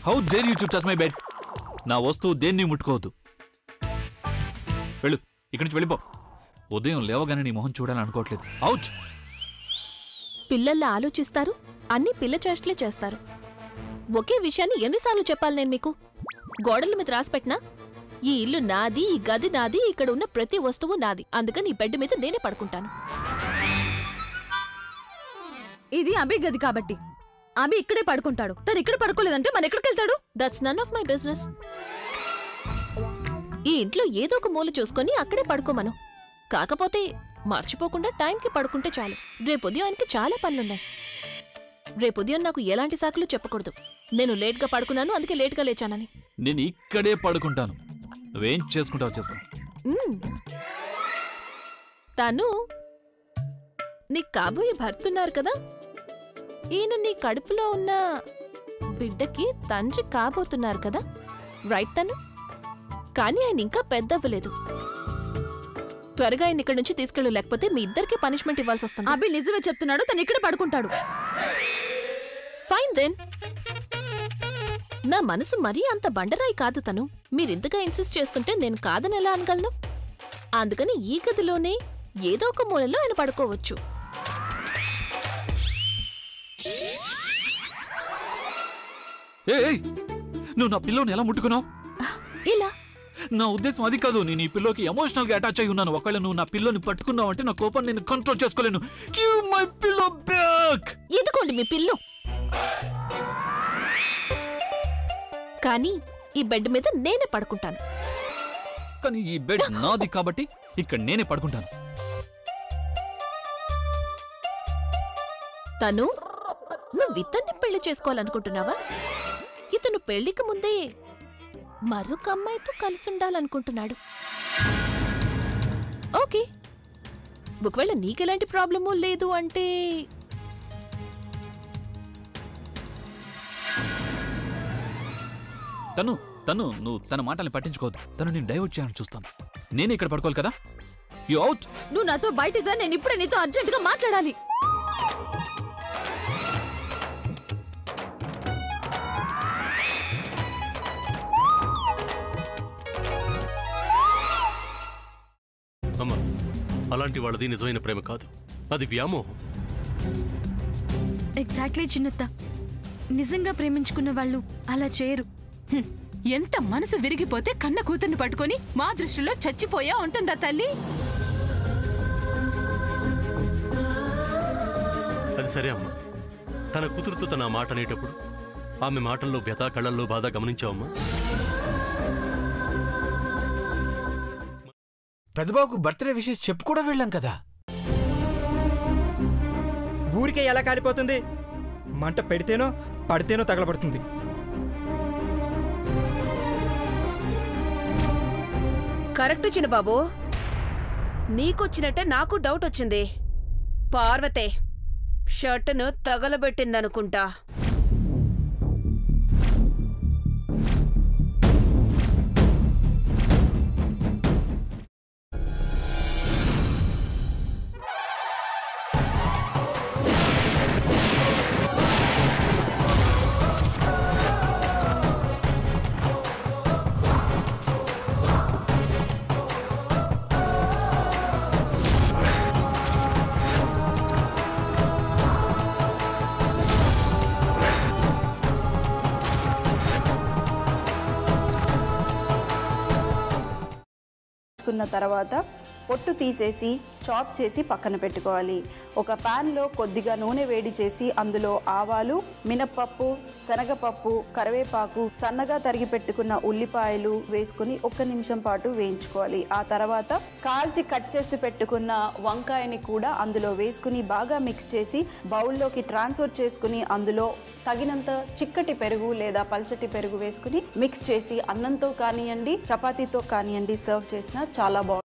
How dare you to touch my bed? నా వస్తువు దేన్ని ముట్టుకోవద్దు. వెళ్ళు, ఇక్కడి నుంచి వెళ్ళిపో. ఉదయం లేవగానే నీ మొహం చూడాలనుకోవట్లేదు. అవుట్. పిల్లల్లా ఆలోచిస్తారు, అన్ని పిల్ల చేష్టలే చేస్తారు. ఒకే విషయాన్ని ఎన్నిసార్లు చెప్పాలి నేను మీకు? గోడల మీద రాసిపెట్టినా ఈ ఇల్లు నాది, ఈ గది నాది, ఇక్కడ ఉన్న ప్రతి వస్తువు నాది, అందుకని ఈ బెడ్ మీద నేనే పడుకుంటాను. ఇది అభి గది కాబట్టి అభి ఇక్కడే పడుకుంటాడు. తను ఇక్కడ పడుకోలేదంటే మన ఎక్కడికి వెళ్తాడు? That's none of my business. ఈ ఇంట్లో ఏదో ఒక మూల చూసుకొని అక్కడే పడుకోమను. కాకపోతే మర్చిపోకుండా టైంకి పడుకుంటే చాలు. రేపు ఉదయం ఆయనకి చాలా పనులున్నాయి. రేపు ఉదయం నాకు ఎలాంటి సాకులు చెప్పకూడదు. నేను లేట్గా పడుకున్నాను, అందుకే లేట్గా లేచానని. నేను ఇక్కడే పడుకుంటాను, నువ్వేం చేసుకుంటావు చేసుకో. తను నీ కాబోయే భర్తున్నారు కదా, ఈయన నీ కడుపులో ఉన్న బిడ్డకి తండ్రి కాబోతున్నారు కదా, రైట్? తను కానీ ఆయన ఇంకా పెద్దవ్వలేదు. త్వరగా ఆయన ఇక్కడి నుంచి తీసుకెళ్ళు, లేకపోతే మీ ఇద్దరికి పనిష్మెంట్ ఇవ్వాల్సి వస్తుంది. అభి నిజమే చెప్తున్నాడు, తను ఇక్కడ పడుకుంటాడు. Fine then. నా మనసు మరీ అంత బండరాయి కాదు తను. మీరింతగా ఇన్సిస్ట్ చేస్తుంటే నేను కాదని ఎలా అనగలను? అందుకని ఈ గదిలోనే ఏదో ఒక మూలలో ఆయన పడుకోవచ్చు. నువ్వు నా పిల్లోని ఎలా ముట్టుకున్నావు? ఇలా నా ఉద్దేశం అది కాదు. నేను ఈ పిల్లోకి ఎమోషనల్ గా అటాచ్ అయి ఉన్నాను. ఒకవేళ నువ్వు నా పిల్లోని పట్టుకున్నావు అంటే నా కోపం నేను కంట్రోల్ చేసుకోలేను. Give my pillow back. ఇదిగోండి మీ పిల్లో. కానీ ఈ బెడ్ మీద నేనే పడుకుంటాను. కానీ ఈ బెడ్ నాది కాబట్టి ఇక్కడ నేనే పడుకుంటాను. తను నువ్వు ఇతన్ని పెళ్లి చేసుకోవాలనుకుంటున్నావా? ఇతను పెళ్లికి ముందే మరొక అమ్మాయితో కలిసి ఉండాలనుకుంటున్నాడు. ఓకే, ఒకవేళ నీకెలాంటి ప్రాబ్లము లేదు అంటే నువ్వు తన మాటల్ని పట్టించుకోవద్దు. తను నేను డైవర్ట్ చేయాలని చూస్తాను. నేనే ఇక్కడ పడుకోవాలి కదా. You out. నువ్వు నాతో బయటగా, నేను ఇప్పుడే నీతో అర్జెంటుగా మాట్లాడాలి. అమ్మా, అలాంటి వాళ్ళది నిజమైన ప్రేమ కాదు, అది వ్యామోహం. ఎగ్జాక్ట్లీ చిన్నత్త. నిజంగా ప్రేమించుకున్న వాళ్ళు అలా చేయరు. ఎంత మనసు విరిగిపోతే కన్న కూతుర్ని పట్టుకొని మా దృష్టిలో చచ్చిపోయా ఉంటుందా తల్లి? అది సరే అమ్మా, తన కూతురుతో తన మాట అనేటప్పుడు ఆమె మాటల్లో వ్యథ, కళ్ళల్లో బాధ గమనించావమ్మా? పెద్దబాబుకు బర్త్డే విషెస్ చెప్పు కూడా వెళ్ళాం కదా. ఊరికే ఎలా కాలిపోతుంది? మంట పెడితేనో పడితేనో తగలబడుతుంది. కరెక్ట్ చిన్నబాబు, నీకొచ్చినట్టే నాకు డౌట్ వచ్చింది. పార్వతే షర్టును తగలబెట్టిందనుకుంటా. తర్వాత పొట్టు తీసేసి చాప్ చేసి పక్కన పెట్టుకోవాలి. ఒక ప్యాన్లో కొద్దిగా నూనె వేడి చేసి అందులో ఆవాలు, మినప్పప్పు, శనగపప్పు, కరివేపాకు, సన్నగా తరిగి పెట్టుకున్న ఉల్లిపాయలు వేసుకుని 1 నిమిషం పాటు వేయించుకోవాలి. ఆ తర్వాత కాల్చి కట్ చేసి పెట్టుకున్న వంకాయని కూడా అందులో వేసుకుని బాగా మిక్స్ చేసి బౌల్లోకి ట్రాన్స్ఫర్ చేసుకుని అందులో తగినంత చిక్కటి పెరుగు లేదా పల్చటి పెరుగు వేసుకుని మిక్స్ చేసి అన్నంతో కానివ్వండి, చపాతీతో కానివ్వండి సర్వ్ చేసినా చాలా బాగుంటుంది.